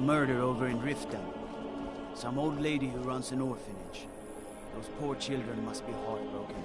murder over in Riften. Some old lady who runs an orphanage. Those poor children must be heartbroken.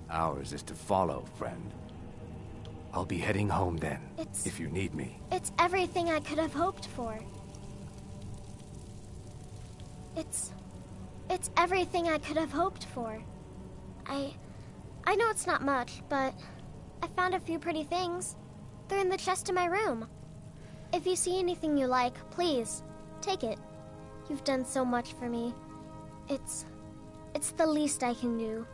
Ours is to follow, friend. I'll be heading home then, if you need me. It's everything I could have hoped for. It's everything I could have hoped for. I know it's not much, but I found a few pretty things. They're in the chest in my room. If you see anything you like, please, take it. You've done so much for me. It's the least I can do.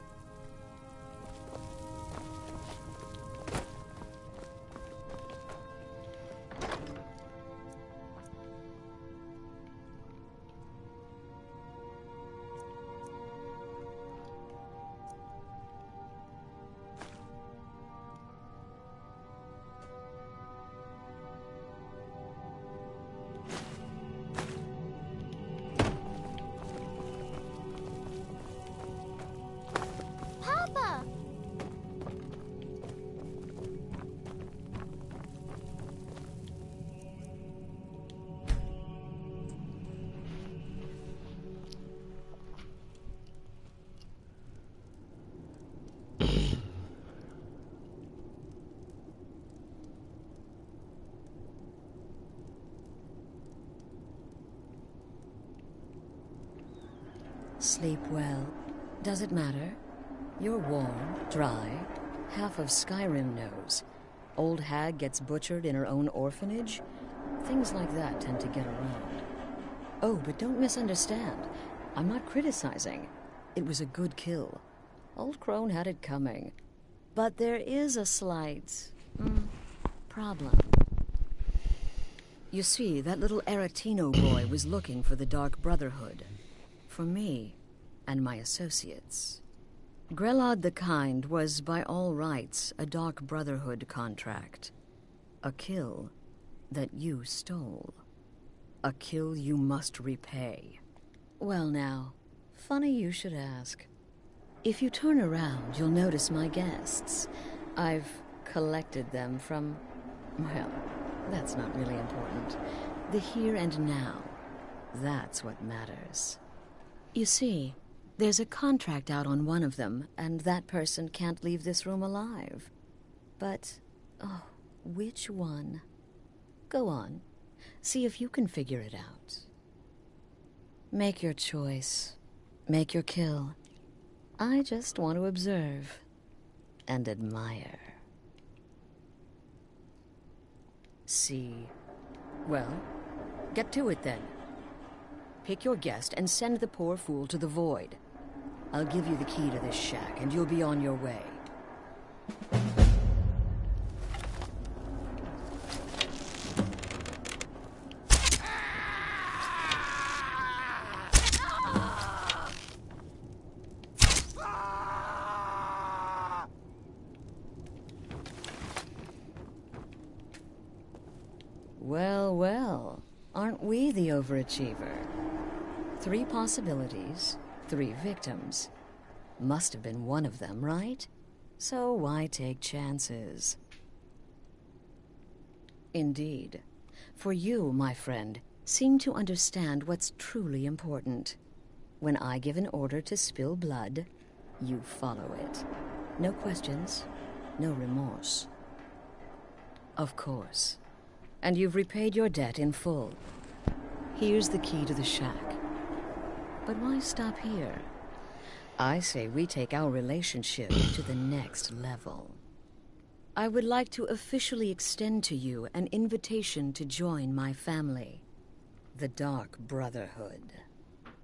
Sleep well. Does it matter? You're warm, dry. Half of Skyrim knows. Old hag gets butchered in her own orphanage. Things like that tend to get around. Oh, but don't misunderstand. I'm not criticizing. It was a good kill. Old Crone had it coming. But there is a slight... problem. You see, that little Aretino boy was looking for the Dark Brotherhood. For me and my associates. Grelod the Kind was, by all rights, a Dark Brotherhood contract. A kill that you stole. A kill you must repay. Well now, funny you should ask. If you turn around, you'll notice my guests. I've collected them from... well, that's not really important. The here and now. That's what matters. You see, there's a contract out on one of them, and that person can't leave this room alive. But, oh, which one? Go on. See if you can figure it out. Make your choice. Make your kill. I just want to observe and admire. See. Well, get to it then. Pick your guest and send the poor fool to the void. I'll give you the key to this shack, and you'll be on your way. Well, well, aren't we the overachiever? 3 possibilities, 3 victims. Must have been one of them, right? So why take chances? Indeed. For you, my friend, seem to understand what's truly important. When I give an order to spill blood, you follow it. No questions, no remorse. Of course. And you've repaid your debt in full. Here's the key to the shack. But why stop here? I say we take our relationship to the next level. I would like to officially extend to you an invitation to join my family, the Dark Brotherhood.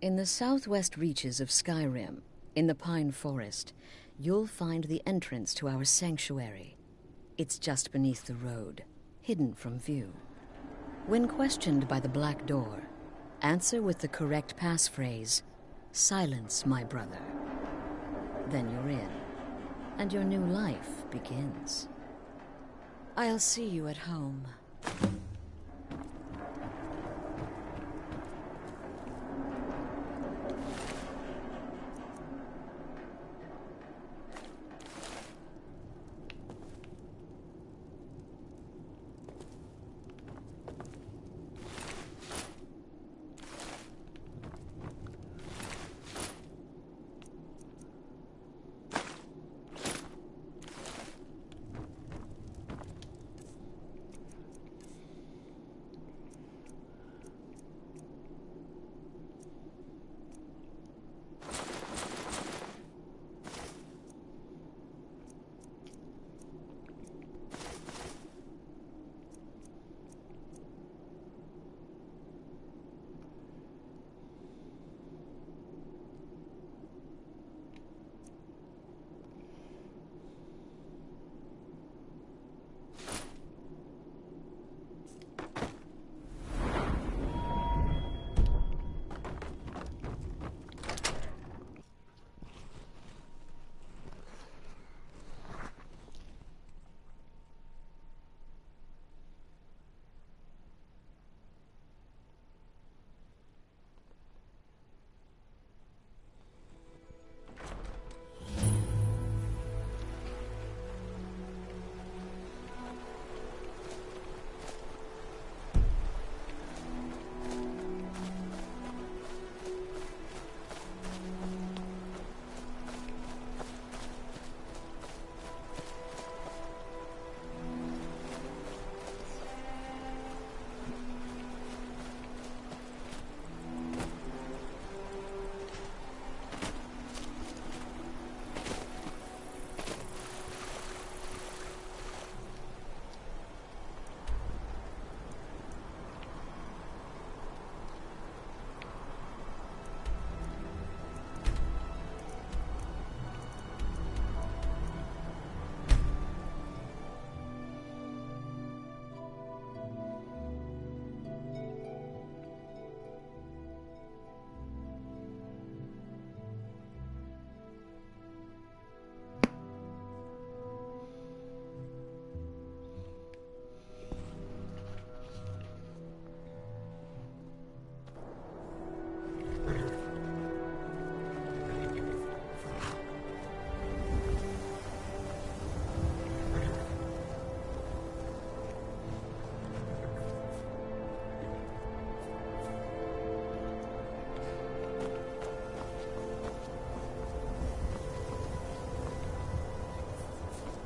In the southwest reaches of Skyrim, in the Pine Forest, you'll find the entrance to our sanctuary. It's just beneath the road, hidden from view. When questioned by the Black Door, answer with the correct passphrase, "Silence, my brother." Then you're in, and your new life begins. I'll see you at home.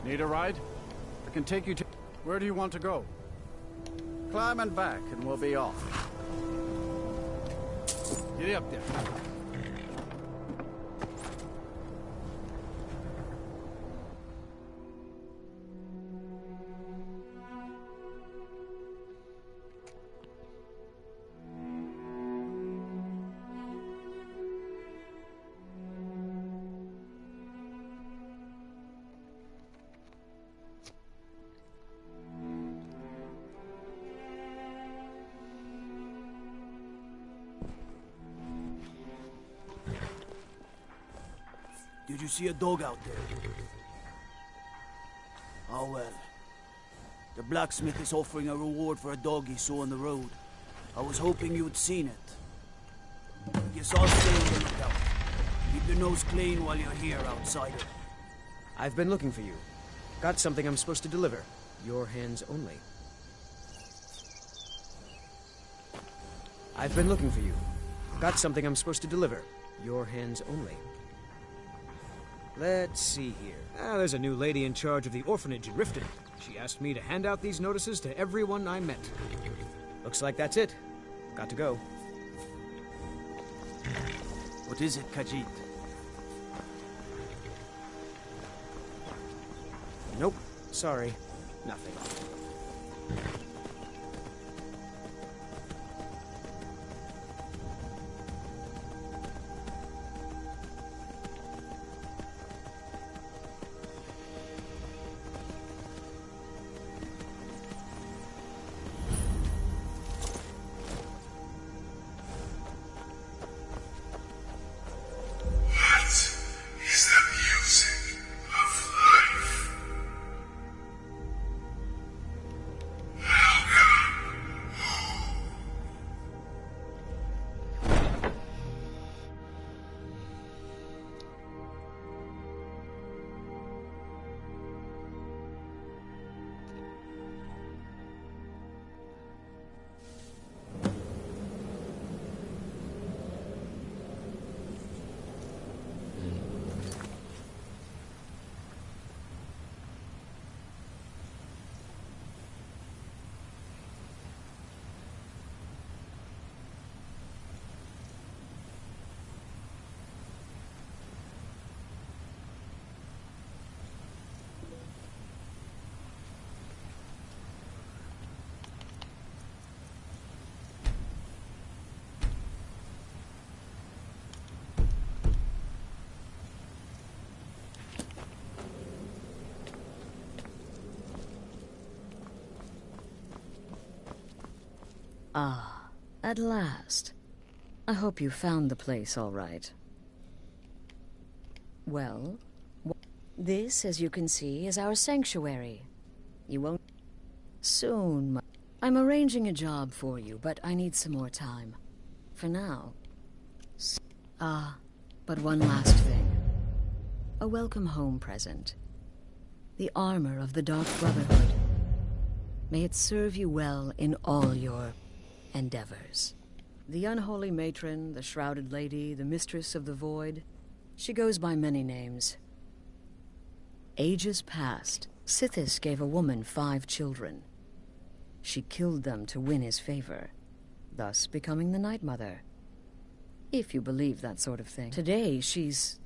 Need a ride? I can take you to... Where do you want to go? Climb and back and we'll be off. Get up there. Did you see a dog out there? Oh well. The blacksmith is offering a reward for a dog he saw on the road. I was hoping you'd seen it. Guess I'll stay on the lookout. Keep Keep your nose clean while you're here, outsider. I've been looking for you. Got something I'm supposed to deliver. Your hands only. I've been looking for you. Got something I'm supposed to deliver. Your hands only. Let's see here. There's a new lady in charge of the orphanage in Riften. She asked me to hand out these notices to everyone I met. Looks like that's it. Got to go. What is it, Khajiit? Nope. Sorry. Nothing. Ah, at last. I hope you found the place all right. Well, this, as you can see, is our sanctuary. You won't... Soon. I'm arranging a job for you, but I need some more time. For now. But one last thing. A welcome home present. The armor of the Dark Brotherhood. May it serve you well in all your endeavors. The unholy matron, the shrouded lady, the mistress of the void. She goes by many names. Ages past, Sithis gave a woman 5 children. She killed them to win his favor, thus becoming the Night Mother. If you believe that sort of thing. Today, she's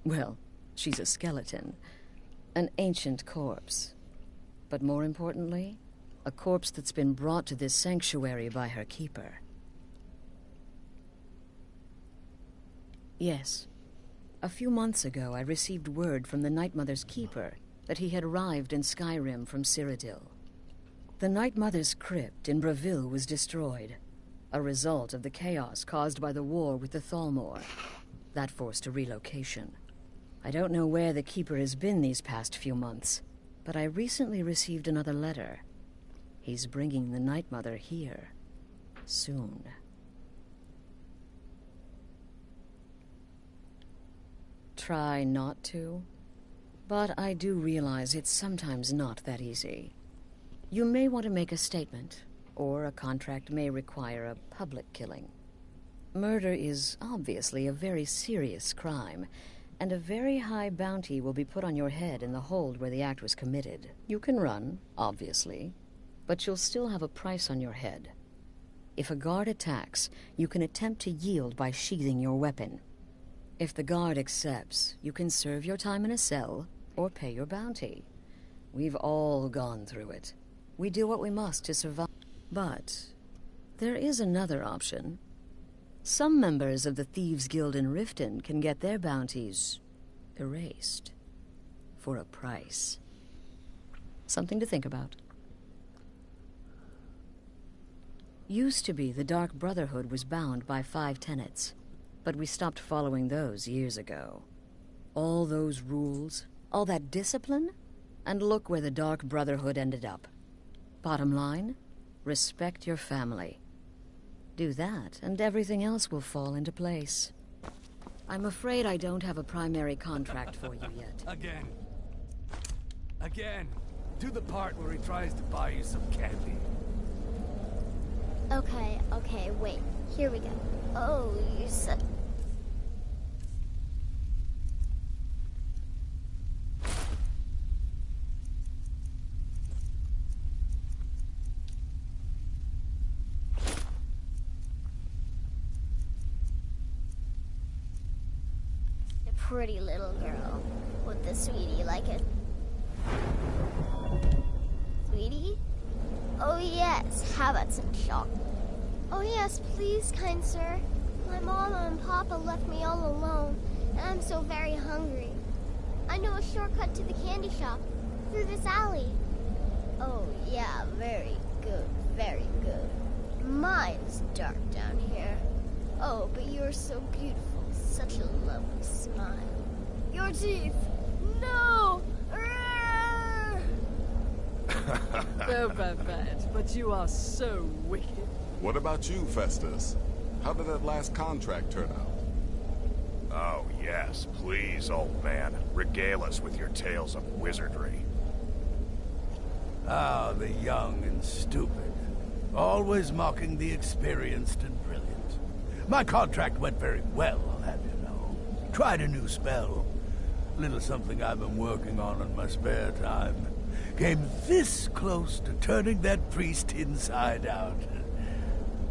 a skeleton. An ancient corpse. But more importantly, a corpse that's been brought to this sanctuary by her keeper. Yes. A few months ago, I received word from the Night Mother's keeper that he had arrived in Skyrim from Cyrodiil. The Night Mother's crypt in Bravil was destroyed, a result of the chaos caused by the war with the Thalmor. That forced a relocation. I don't know where the keeper has been these past few months, but I recently received another letter. He's bringing the Night Mother here. Soon. Try not to, but I do realize it's sometimes not that easy. You may want to make a statement, or a contract may require a public killing. Murder is obviously a very serious crime, and a very high bounty will be put on your head in the hold where the act was committed. You can run, obviously, but you'll still have a price on your head. If a guard attacks, you can attempt to yield by sheathing your weapon. If the guard accepts, you can serve your time in a cell or pay your bounty. We've all gone through it. We do what we must to survive. But there is another option. Some members of the Thieves' Guild in Riften can get their bounties erased for a price. Something to think about. Used to be the Dark Brotherhood was bound by 5 tenets, but we stopped following those years ago. All those rules, all that discipline, and look where the Dark Brotherhood ended up. Bottom line, respect your family. Do that, and everything else will fall into place. I'm afraid I don't have a primary contract for you yet. Again. Again. To the part where he tries to buy you some candy. Okay, wait. Here we go. Oh, you said... A pretty little girl. Would the sweetie like it? Sweetie? Oh yes, how about some chocolate? Oh yes, please, kind sir. My mama and papa left me all alone, and I'm so very hungry. I know a shortcut to the candy shop, through this alley. Oh yeah, very good, very good. Mine's dark down here. Oh, but you're so beautiful, such a lovely smile. Your teeth! No! So bad, but you are so wicked. What about you, Festus? How did that last contract turn out? Oh, yes, please, old man. Regale us with your tales of wizardry. Ah, the young and stupid. Always mocking the experienced and brilliant. My contract went very well, I'll have you know. Tried a new spell. A little something I've been working on in my spare time. Came this close to turning that priest inside out.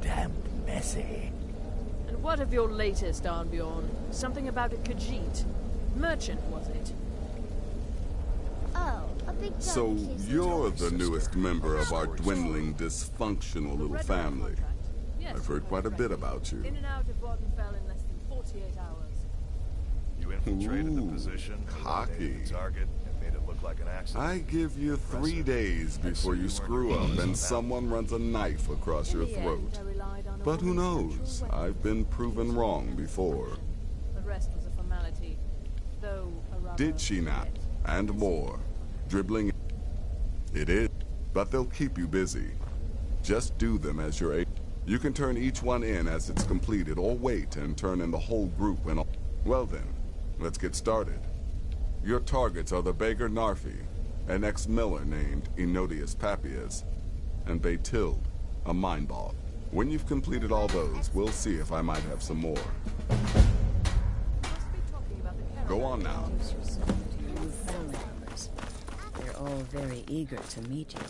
Damn messy. And what of your latest, Arnbjorn? Something about a Khajiit. Merchant, was it? Oh, a big So delicacy. you're the newest member of our dwindling, dysfunctional little family. Yes, I've heard quite a bit about you. In and out of Wardenfell in less than 48 hours. You infiltrated the Ooh, position, cocky. eliminated the target, and made it look like an accident. I give you 3 days before you screw up and someone runs a knife across your throat. But who knows? I've been proven wrong before. The rest was a formality, though a rather... Did she not? And more. Dribbling. It is. But they'll keep you busy. Just do them as you're able. You can turn each one in as it's completed, or wait and turn in the whole group when all... Well then, let's get started. Your targets are the beggar Narfi, an ex-miller named Enodius Papias, and Beytild, a mind ball. When you've completed all those, we'll see if I might have some more. Go on now. Introduce yourself to your new family members. They're all very eager to meet you.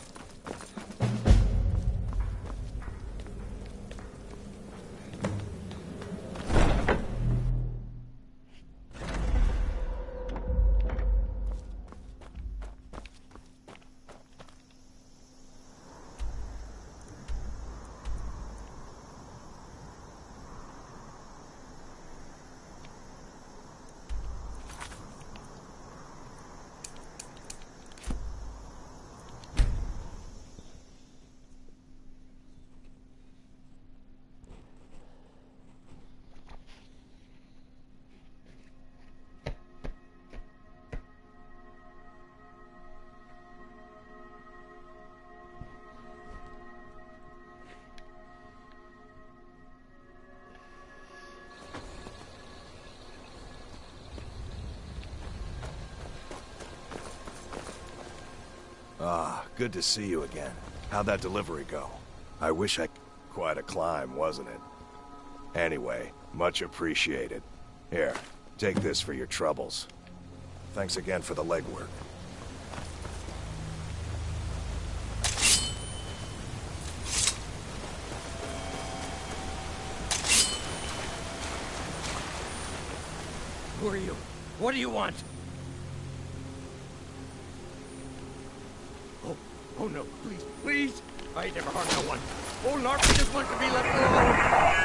Ah, good to see you again. How'd that delivery go? I wish I... Quite a climb, wasn't it? Anyway, much appreciated. Here, take this for your troubles. Thanks again for the legwork. Who are you? What do you want? Oh no, please, please! I never harmed no one. Oh, Narfi just wants to be left alone.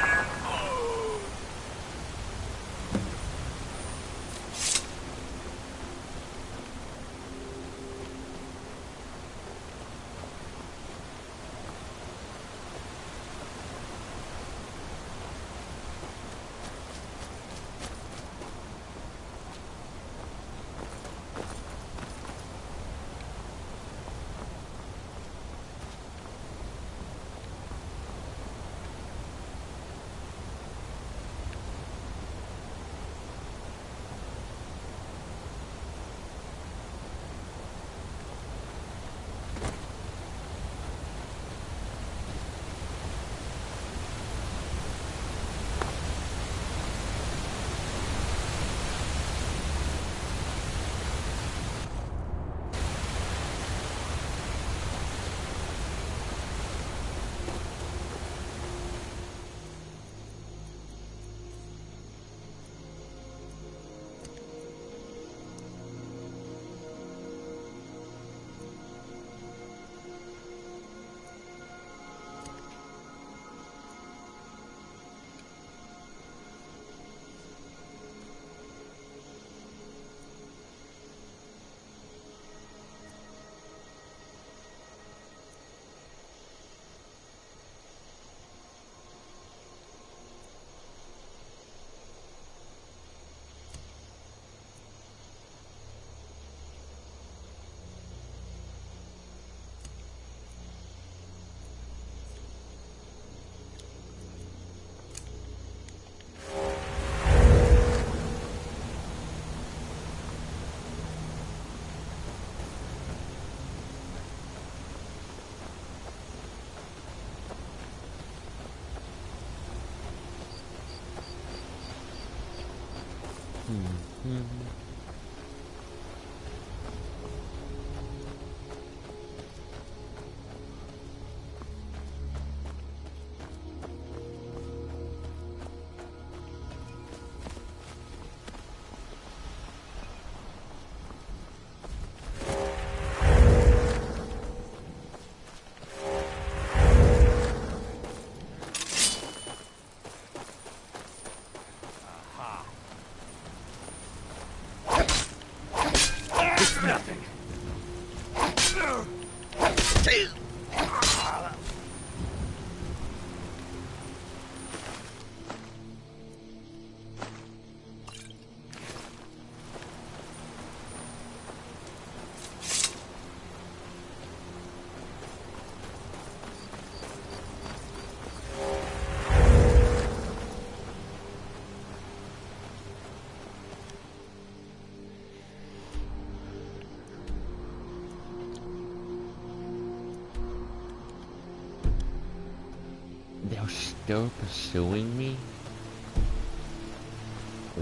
They're still pursuing me?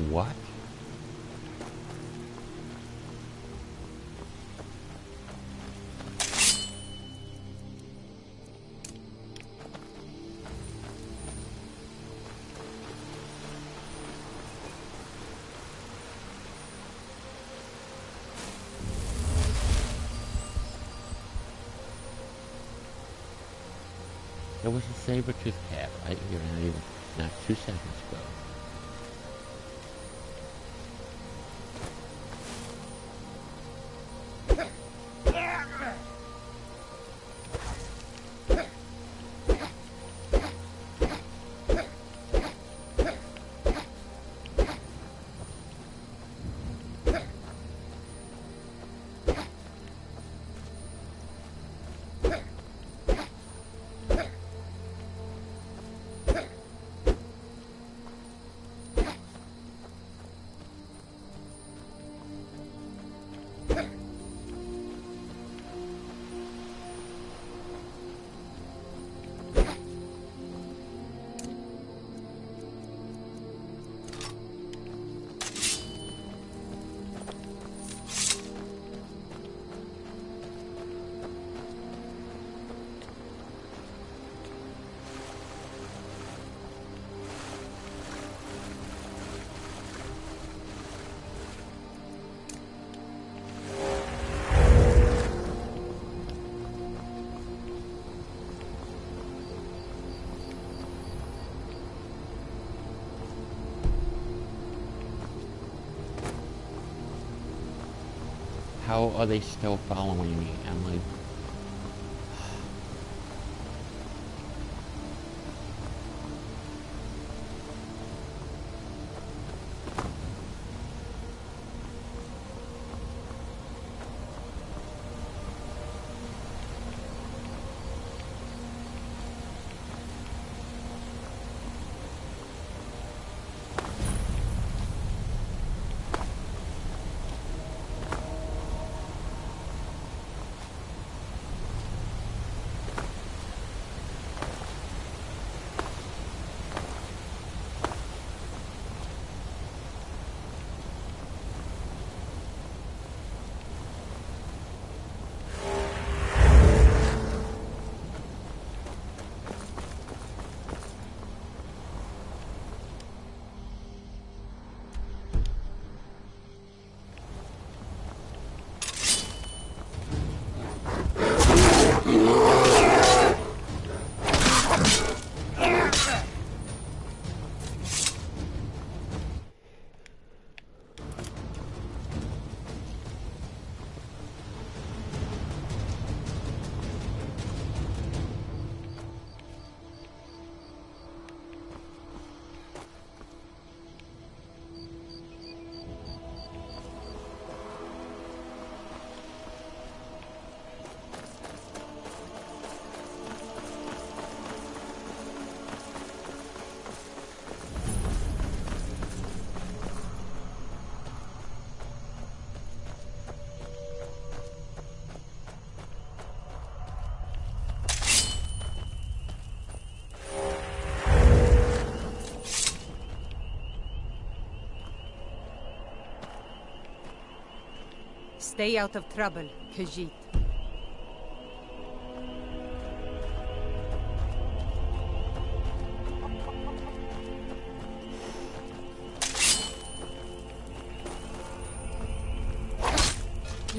What? There was a saber-tooth cat right here, not 2 seconds ago. How are they still following me? I'm like... Stay out of trouble, Khajiit.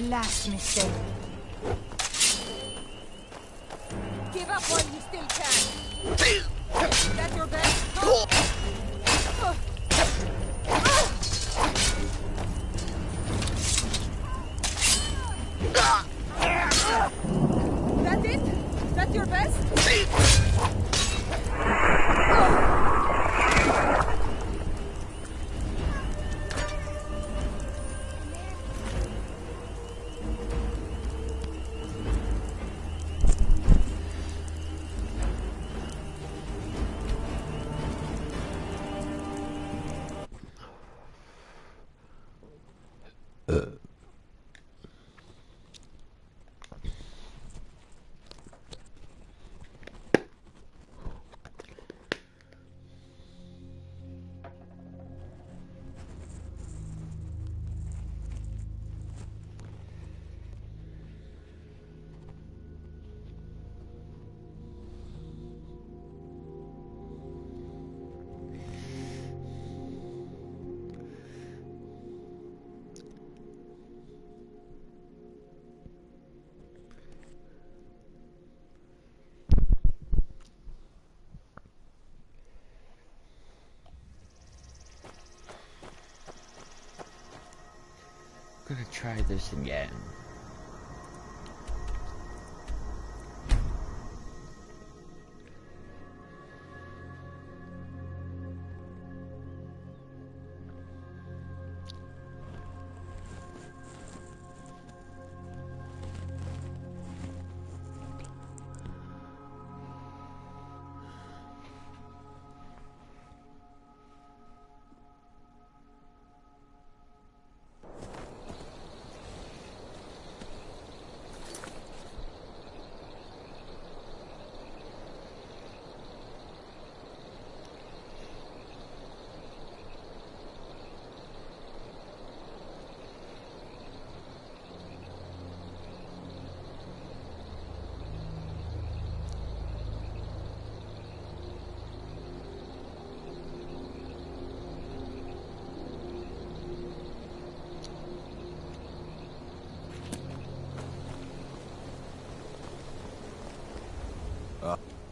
Last mistake. Give up while you still can. Is that your best? That it? Is that your best? I'm gonna try this again.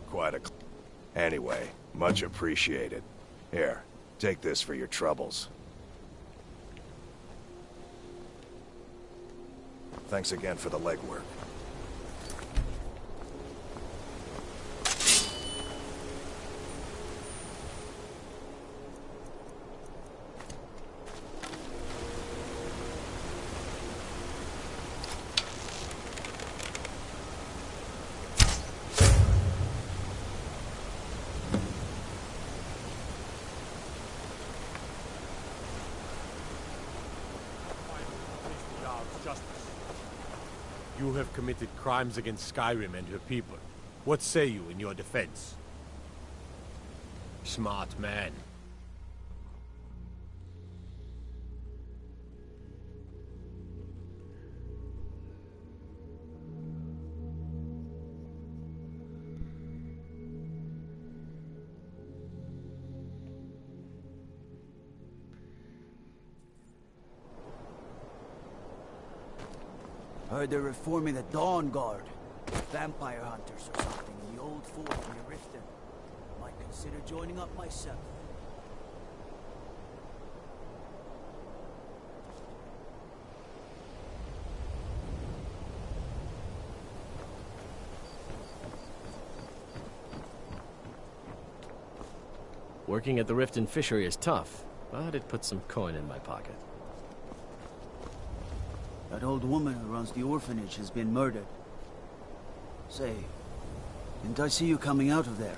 Quite a... Anyway, much appreciated. Here, take this for your troubles. Thanks again for the legwork. You have committed crimes against Skyrim and her people. What say you in your defense? Smart man. Heard they're reforming the Dawn Guard. Vampire hunters or something in the old fort near Riften. Might consider joining up myself. Working at the Riften fishery is tough, but it puts some coin in my pocket. That old woman who runs the orphanage has been murdered. Say, didn't I see you coming out of there?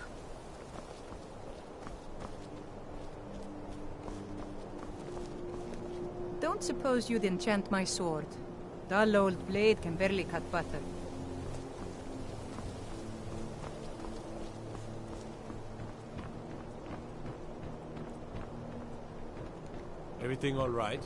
Don't suppose you'd enchant my sword. Dull old blade can barely cut butter. Everything all right?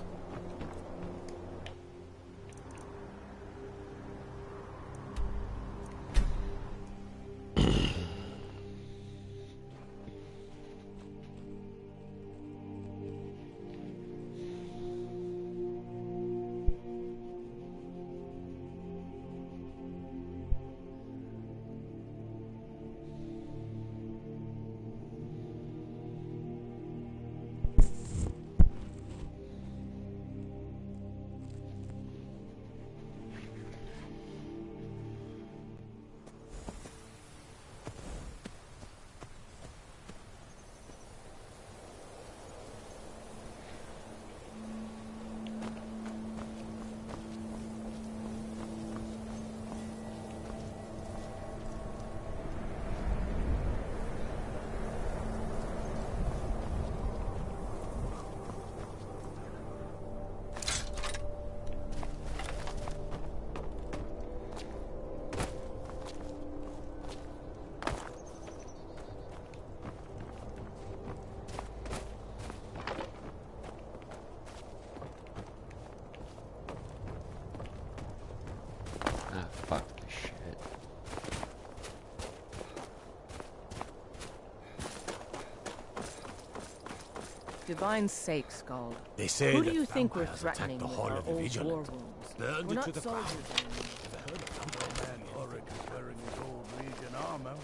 divine sake, Scald. They say Who do that you think we're vampires threatening attack the with Hall our of the old Vigilant. war wounds? Burned We're it not to the soldiers ground. anymore. Man Ulrich is wearing his old Legion armor.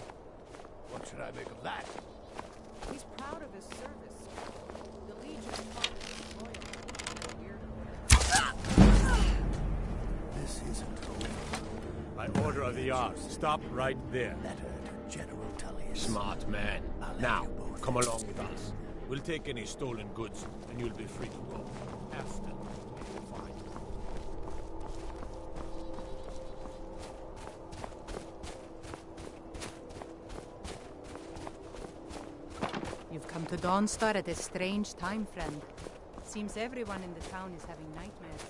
What should I make of that? He's proud of his service. The Legion fought This isn't over. By order of the Ark, stop right there. Letter to General Tullius. Smart man. Now, come along with us. We'll take any stolen goods, and you'll be free to go. After the fight. You've come to Dawnstar at a strange time, friend. Seems everyone in the town is having nightmares.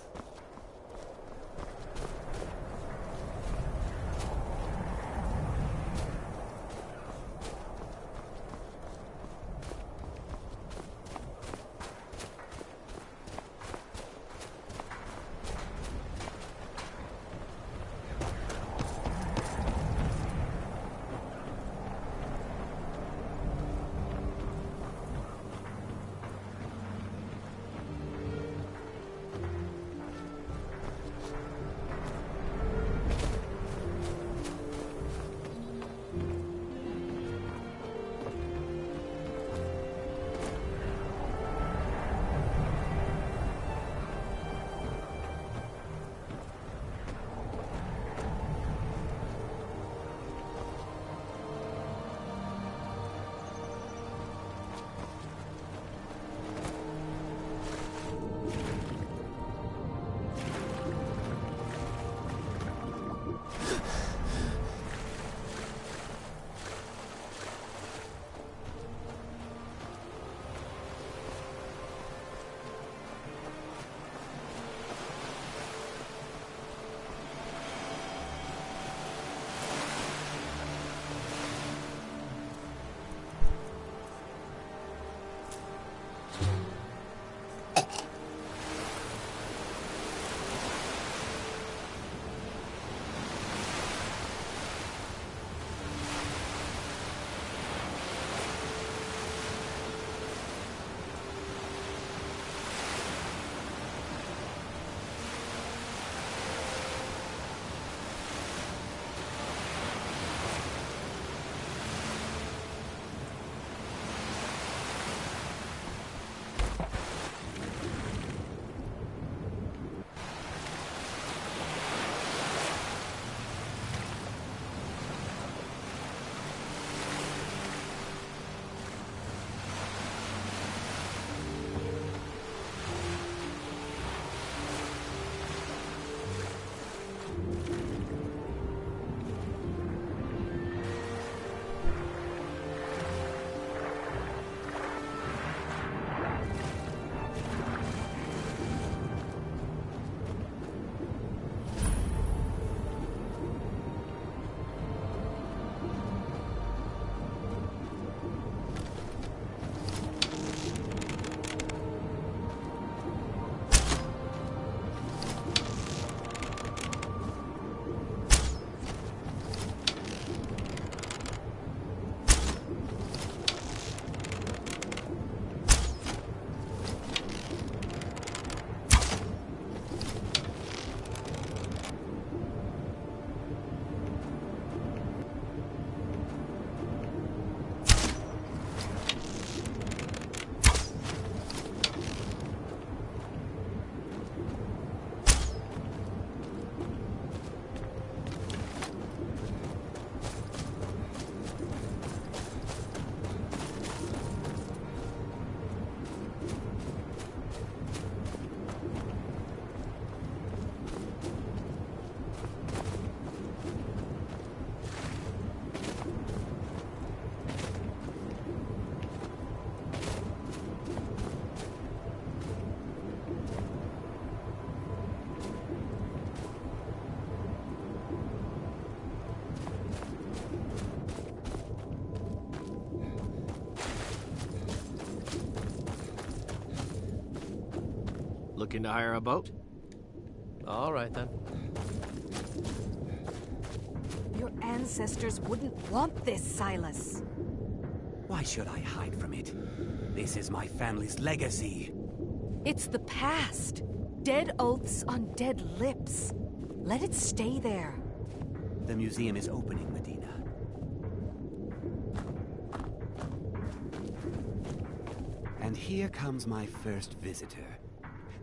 Looking to hire a boat? All right, then. Your ancestors wouldn't want this, Silas. Why should I hide from it? This is my family's legacy. It's the past. Dead oaths on dead lips. Let it stay there. The museum is opening, Medina. And here comes my first visitor.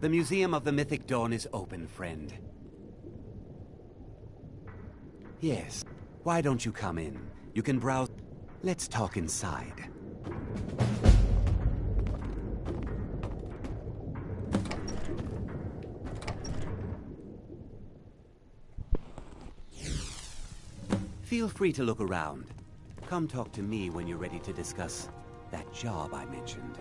The Museum of the Mythic Dawn is open, friend. Yes. Why don't you come in? You can browse. Let's talk inside. Feel free to look around. Come talk to me when you're ready to discuss that job I mentioned.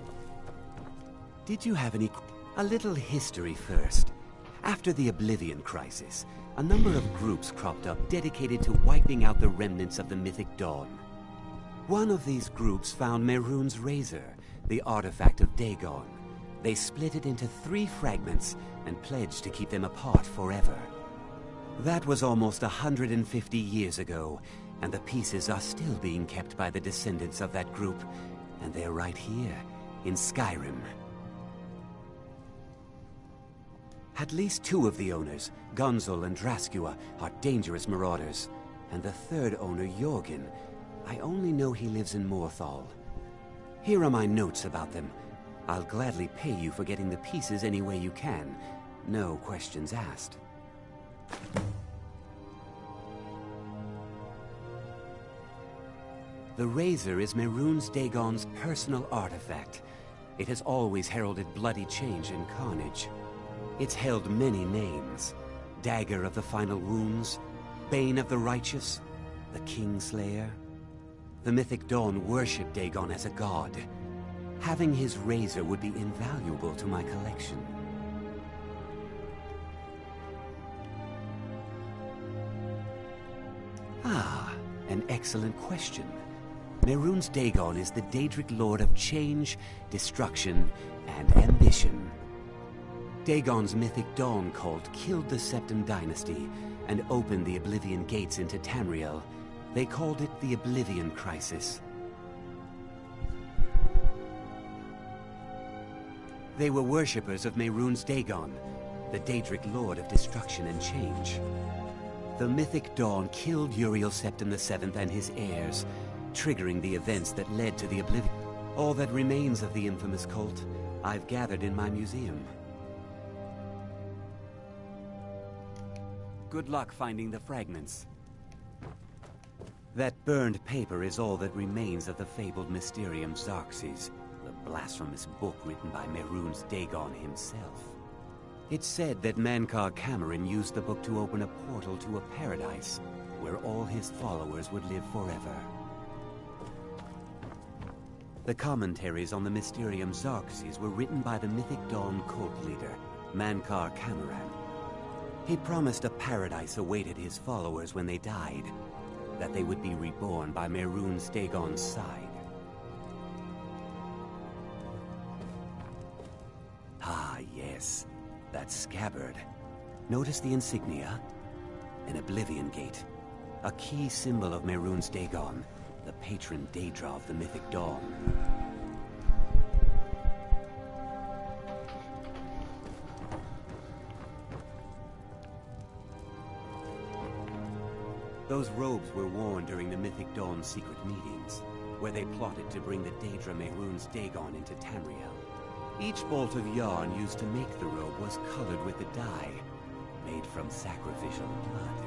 Did you have any... A little history first. After the Oblivion Crisis, a number of groups cropped up dedicated to wiping out the remnants of the Mythic Dawn. One of these groups found Mehrunes' razor, the artifact of Dagon. They split it into 3 fragments and pledged to keep them apart forever. That was almost 150 years ago, and the pieces are still being kept by the descendants of that group, and they're right here, in Skyrim. At least 2 of the owners, Gunzel and Draskua, are dangerous marauders, and the 3rd owner, Jorgen, I only know he lives in Morthal. Here are my notes about them. I'll gladly pay you for getting the pieces any way you can. No questions asked. The razor is Mehrunes Dagon's personal artifact. It has always heralded bloody change and carnage. It's held many names. Dagger of the Final Wounds, Bane of the Righteous, the Kingslayer. The Mythic Dawn worshipped Dagon as a god. Having his razor would be invaluable to my collection. Ah, an excellent question. Mehrunes Dagon is the Daedric Lord of change, destruction, and ambition. Dagon's Mythic Dawn cult killed the Septim Dynasty and opened the Oblivion Gates into Tamriel. They called it the Oblivion Crisis. They were worshippers of Mehrunes Dagon, the Daedric Lord of destruction and change. The Mythic Dawn killed Uriel Septim VII and his heirs, triggering the events that led to the Oblivion. All that remains of the infamous cult, I've gathered in my museum. Good luck finding the fragments. That burned paper is all that remains of the fabled Mysterium Xarxes, the blasphemous book written by Mehrunes Dagon himself. It's said that Mankar Cameron used the book to open a portal to a paradise, where all his followers would live forever. The commentaries on the Mysterium Xarxes were written by the Mythic Dawn cult leader, Mankar Cameron. He promised a paradise awaited his followers when they died, that they would be reborn by Mehrunes Dagon's side. Ah, yes, that scabbard. Notice the insignia? An Oblivion Gate, a key symbol of Mehrunes Dagon, the patron Daedra of the Mythic Dawn. Those robes were worn during the Mythic Dawn's secret meetings, where they plotted to bring the Daedra Mehrunes Dagon into Tamriel. Each bolt of yarn used to make the robe was colored with a dye, made from sacrificial blood.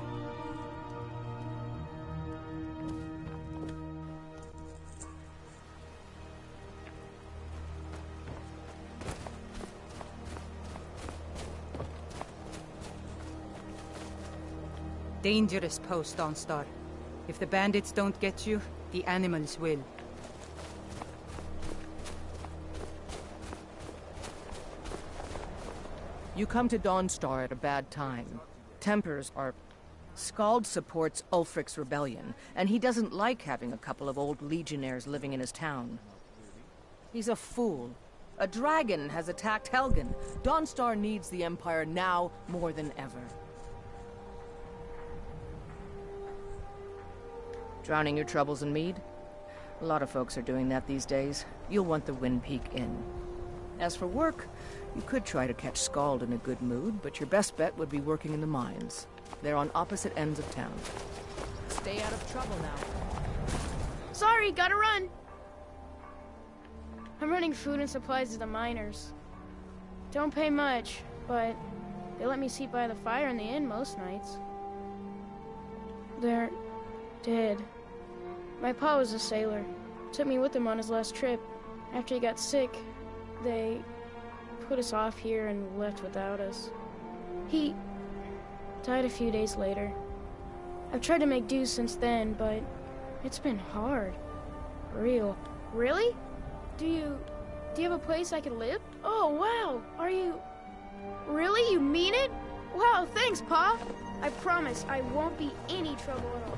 Dangerous post, Dawnstar. If the bandits don't get you, the animals will. You come to Dawnstar at a bad time. Tempers are... Skald supports Ulfric's rebellion, and he doesn't like having a couple of old legionnaires living in his town. He's a fool. A dragon has attacked Helgen. Dawnstar needs the Empire now more than ever. Drowning your troubles in mead? A lot of folks are doing that these days. You'll want the Wind Peak Inn. As for work, you could try to catch Scald in a good mood, but your best bet would be working in the mines. They're on opposite ends of town. Stay out of trouble now. Sorry, gotta run. I'm running food and supplies to the miners. Don't pay much, but they let me sleep by the fire in the inn most nights. They're dead. My pa was a sailor. Took me with him on his last trip. After he got sick, they put us off here and left without us. He died a few days later. I've tried to make do since then, but it's been hard. Real. Really? Do you have a place I can live? Oh, wow. Are you... Really? You mean it? Wow, thanks, Pa. I promise I won't be any trouble at all.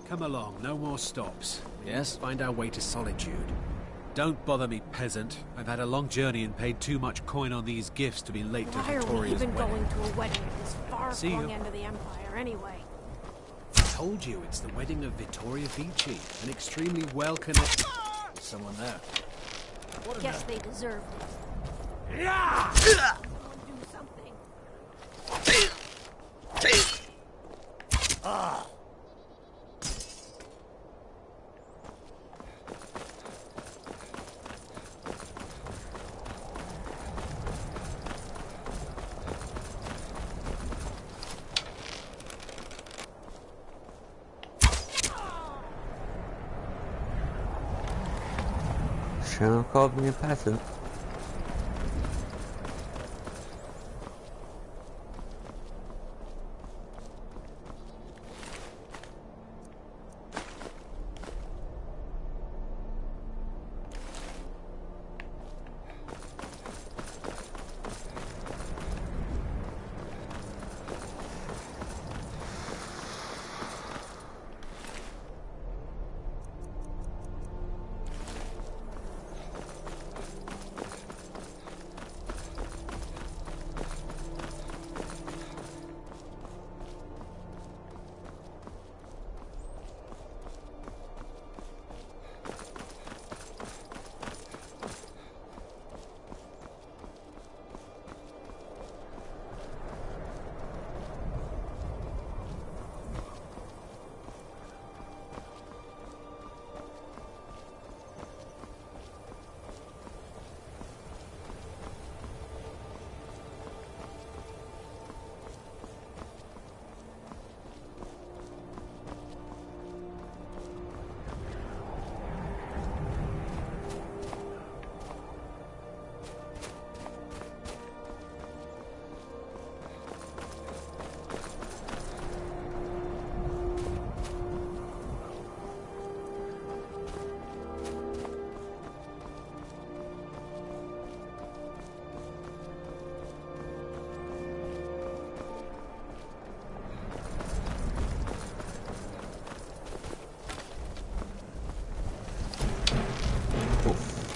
Come along, no more stops. Yes? Find our way to Solitude. Don't bother me, peasant. I've had a long journey and paid too much coin on these gifts to be late to Why are we Vittoria's even wedding. going to a wedding at this See far-flung you. end of the Empire, anyway? I told you, it's the wedding of Vittoria Vici, an extremely well-connected... Someone there. Guess they deserved it. Yeah! Someone do something. Ah! Sure called me a peasant.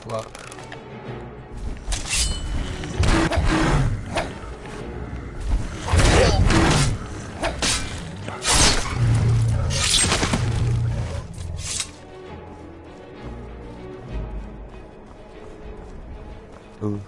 Fuck. Ooh.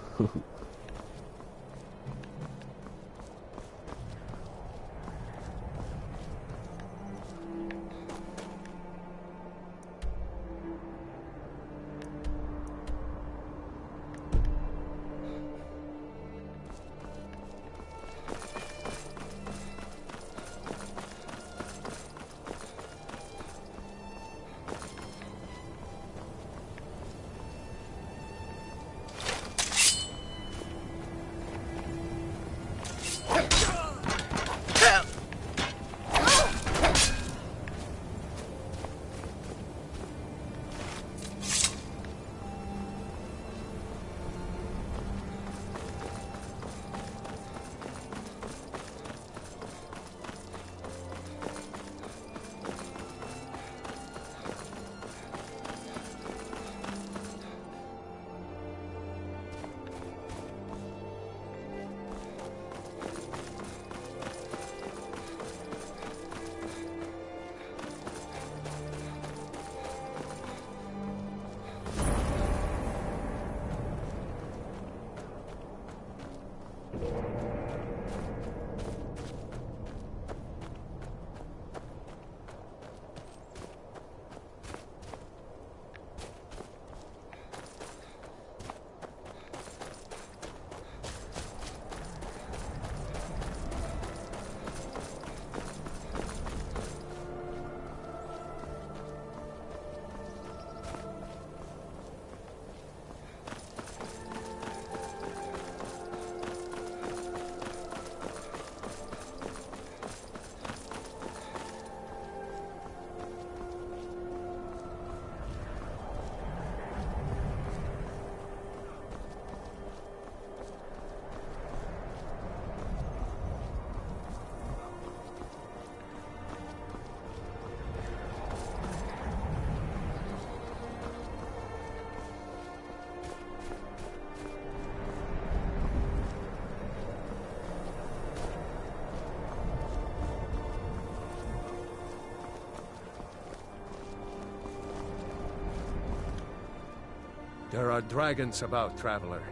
There are dragons about, traveler.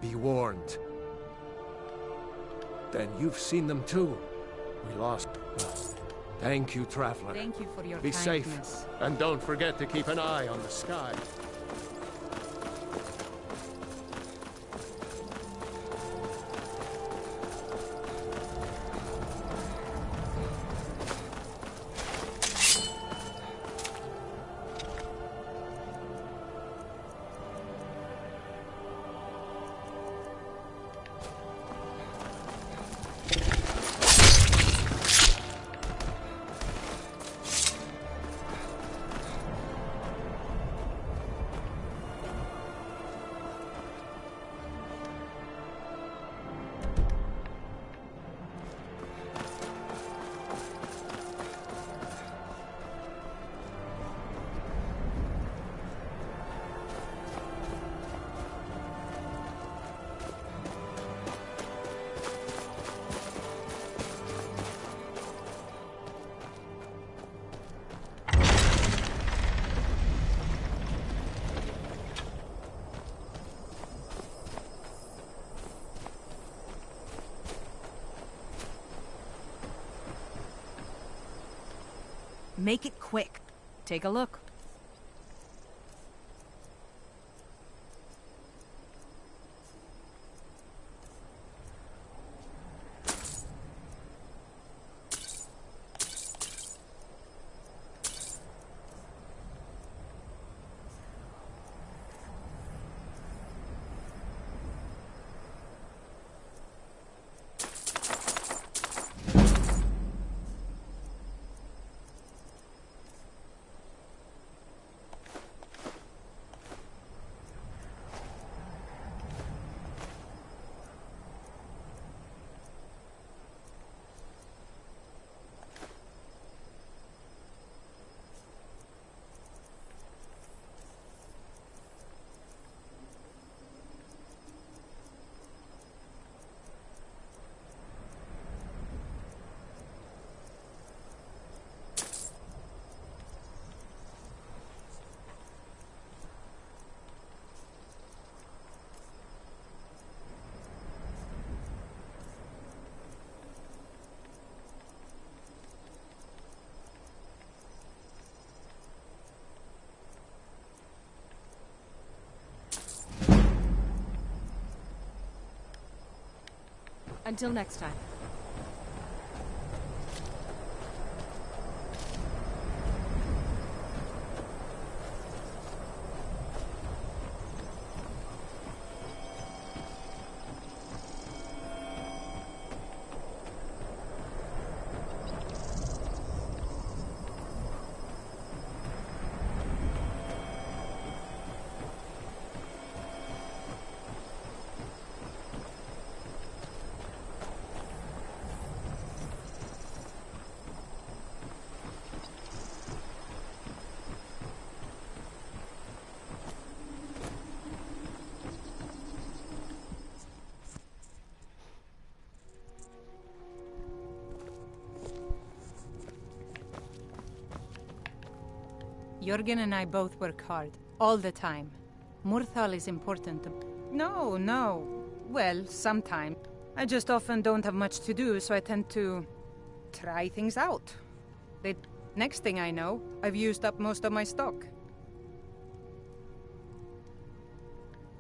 Be warned. Then you've seen them too. We lost. Thank you, traveler. Thank you for your Be safe, kindness. and don't forget to keep an eye on the sky. Make it quick. Take a look. Until next time. Jörgen and I both work hard, all the time. Murthal is important. No. Well, sometimes. I just often don't have much to do, so I tend to try things out. Next thing I know, I've used up most of my stock.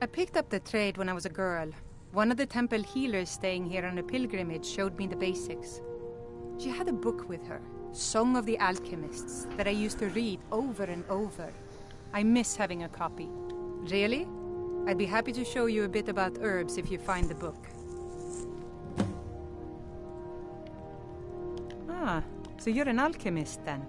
I picked up the trade when I was a girl. One of the temple healers staying here on a pilgrimage showed me the basics. She had a book with her, Song of the Alchemists, that I used to read over and over. I miss having a copy. Really? I'd be happy to show you a bit about herbs if you find the book. Ah, so you're an alchemist then?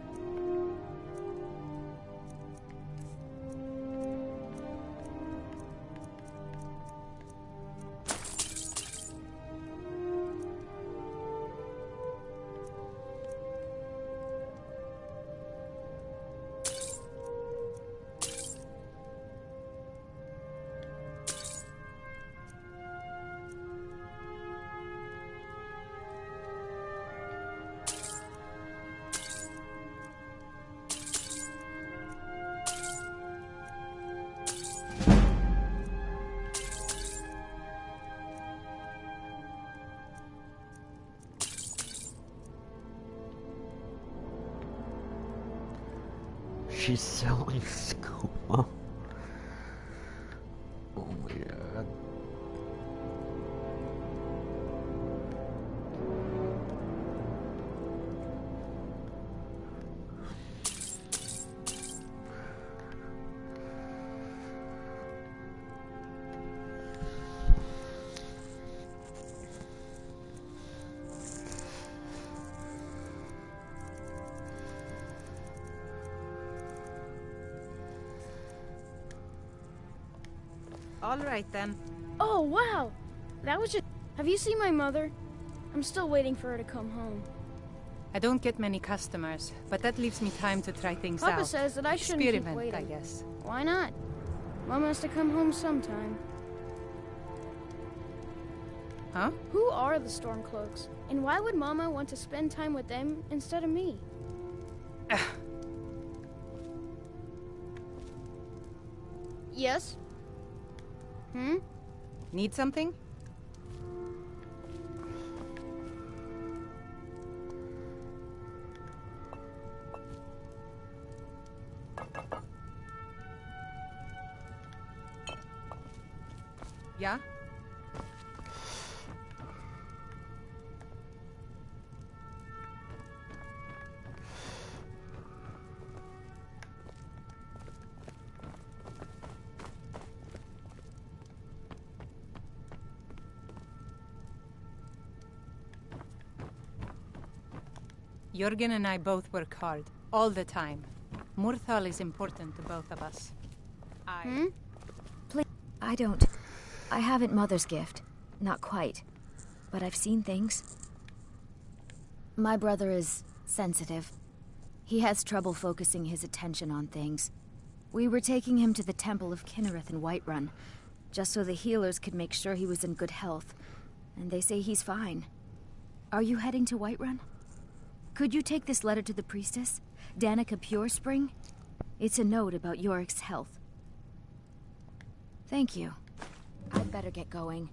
she's selling school. Oh my god. All right, then. Oh, wow! That was just... Have you seen my mother? I'm still waiting for her to come home. I don't get many customers, but that leaves me time to try things out. Papa says that I shouldn't keep Experiment, waiting. I guess. Why not? Mom has to come home sometime. Huh? Who are the Stormcloaks? And why would Mama want to spend time with them instead of me? Yes? Hmm? Need something? Yeah? Jürgen and I both work hard, all the time. Murthal is important to both of us. Please. I haven't Mother's gift. Not quite. But I've seen things. My brother is sensitive. He has trouble focusing his attention on things. We were taking him to the Temple of Kinnereth in Whiterun, just so the healers could make sure he was in good health. And they say he's fine. Are you heading to Whiterun? Could you take this letter to the priestess, Danica Purespring? It's a note about Yorick's health. Thank you. I'd better get going.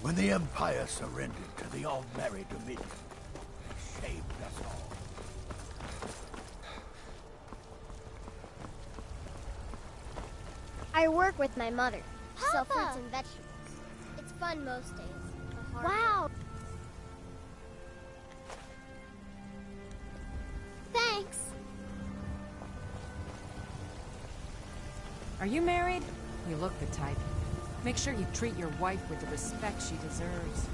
When the Empire surrendered to the All-Merry Dominion, they shamed us all. I work with my mother. Sell fruits and vegetables. It's fun most days. Wow! Thanks! Are you married? You look the type. Make sure you treat your wife with the respect she deserves.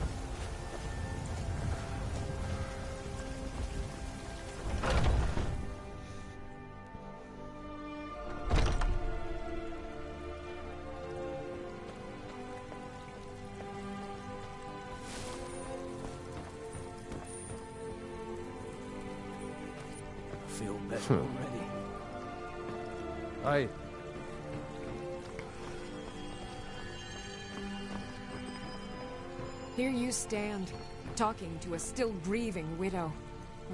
I feel better already. Aye. Here you stand, talking to a still grieving widow.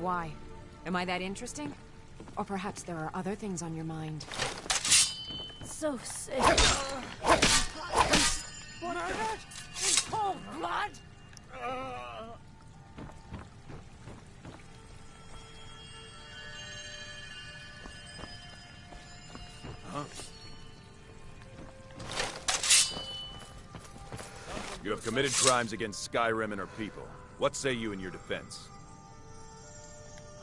Why? Am I that interesting? Or perhaps there are other things on your mind. So sick. Murdered? In cold blood? Huh? You have committed crimes against Skyrim and her people. What say you in your defense?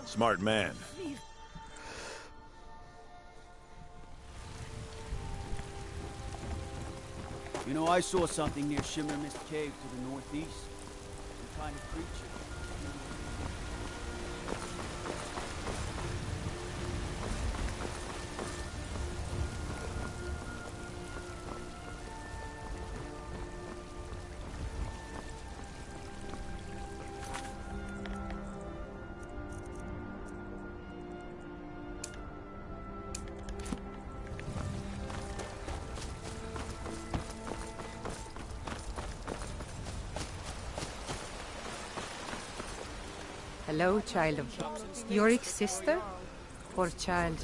Smart man. You know, I saw something near Shimmer Mist Cave to the northeast. Some kind of creature. Hello, child of Yorick's sister? Poor child.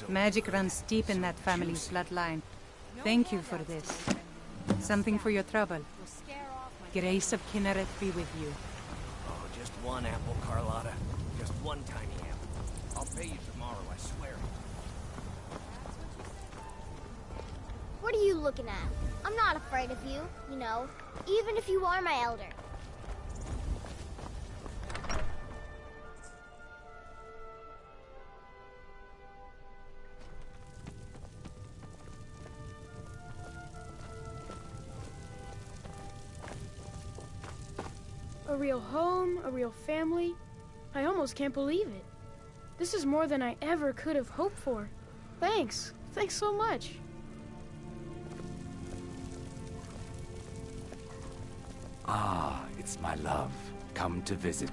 Magic runs deep in that family's bloodline. Thank you for this. Something for your trouble. Grace of Kinneret be with you. Oh, just one apple, Carlotta. Just one tiny apple. I'll pay you tomorrow, I swear. What are you looking at? I'm not afraid of you, you know, even if you are my elder. A real home, a real family. I almost can't believe it. This is more than I ever could have hoped for. Thanks. Thanks so much. Ah, it's my love. Come to visit.